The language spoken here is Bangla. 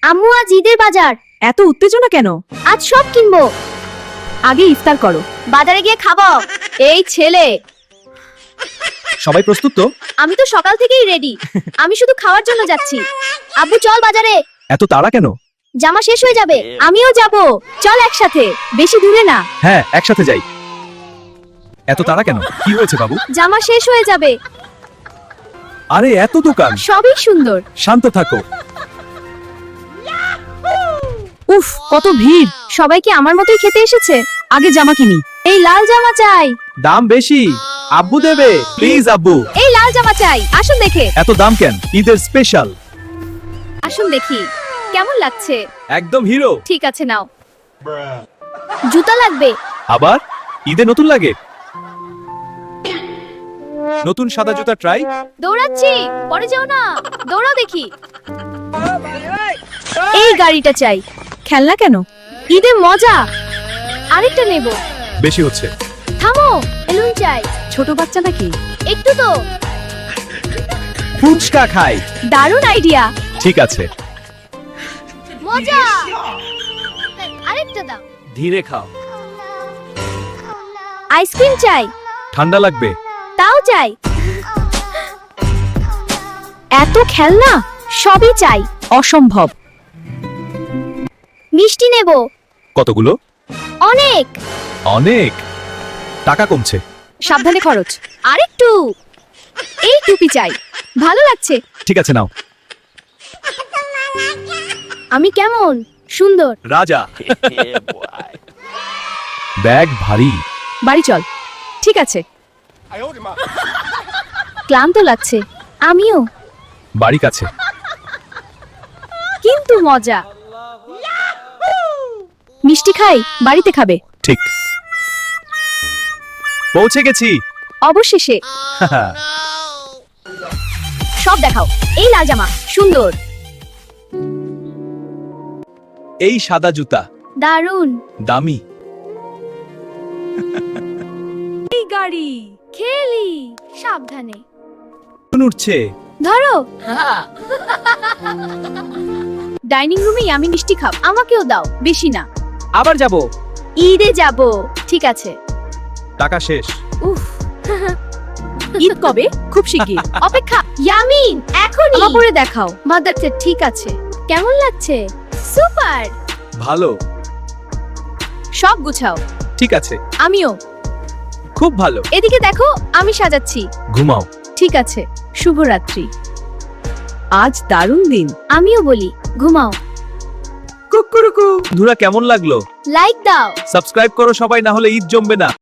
আম্মু আজ ঈদের বাজার। এত উত্তেজনা কেন? আজ সব কিনবো। আগে ইফতার করো। বাজারে গিয়ে খাবো। এই ছেলে, সবাই প্রস্তুত তো? আমি তো সকাল থেকেই রেডি। আমি শুধু খাওয়ার জন্য যাচ্ছি। আব্বু চল বাজারে। এত তাড়া কেন? জামা শেষ হয়ে যাবে। আমিও যাব। চল একসাথে, বেশি দূরে না। হ্যাঁ, একসাথে যাই। এত তাড়া কেন? কি হয়েছে বাবু? জামা শেষ হয়ে যাবে। আরে এত দোকান। সবই সুন্দর। শান্ত থাকো। উফ, কত ভিড়। সবাই কি আমার মতোই খেতে এসেছে? আগে জামা কিনি। এই লাল জামা চাই। দাম বেশি। আব্বু দেবে, প্লিজ আব্বু। এই লাল জামা চাই। আসুন দেখে। এত দাম কেন? ঈদের স্পেশাল। আসুন দেখি কেমন লাগছে। একদম হিরো। ঠিক আছে নাও। জুতা লাগবে। আবার ঈদে নতুন লাগে। নতুন সাদা জুতা ট্রাই। দৌড়াচ্ছি, পরে যাও না। দৌড়াও দেখি। এই গাড়িটা চাই। খেলনা কেন? ঈদে মজা। আরেকটা নেব। বেশি হচ্ছে। থামো, বেলুন চাই। ছোট বাচ্চা নাকি? একটু তো। ফুচকা খাই। দারুণ আইডিয়া। ঠিক আছে। মজা। আরেকটা দাও। ধীরে খাও। আইসক্রিম চাই। ঠান্ডা লাগবে। তাও চাই। এত খেলনা, সবই চাই। অসম্ভব। মিষ্টি নেব। কতগুলো? অনেক। অনেক। টাকা কমছে। সাবধানে খরচ। আরেকটু। এই টুপি চাই। ভালো লাগছে। ঠিক আছে নাও। আমি কেমন? সুন্দর। রাজা। ব্যাগ ভারী। বাড়ি চল। ঠিক আছে। ক্লান্ত লাগছে। আমিও। বাড়ি কাছে। কিন্তু মজা। মিষ্টি খাই, বাড়িতে খাবে। ঠিক। পৌঁছে গেছি। অবশেষে। সব দেখাও। এই লাল জামা সুন্দর। এই সাদা জুতা দারুণ। দামি। এই গাড়ি। খেলি সাবধানে। উঠছে। ধরো। ডাইনিং রুমেই আমি মিষ্টি খাব। আমাকেও দাও, বেশি না। আবার যাব। ঈদে যাব। ঠিক আছে। টাকা শেষ। উফ। ঈদ কবে? খুব শিগগির। অপেক্ষা। ইয়ামিন, এখনই। আমার পরে দেখাও। মাদারতে ঠিক আছে। কেমন লাগছে? সুপার। ভালো। সব গুছাও। ঠিক আছে। আমিও। খুব ভালো। এদিকে দেখো, আমি সাজাচ্ছি। ঘুমাও। ঠিক আছে। শুভরাত্রি। আজ দারুণ দিন। আমিও বলি, ঘুমাও। কুকুরকু। বন্ধুরা কেমন লাগলো? লাইক দাও। সাবস্ক্রাইব করো সবাই, না হলে ঈদ জমবে না।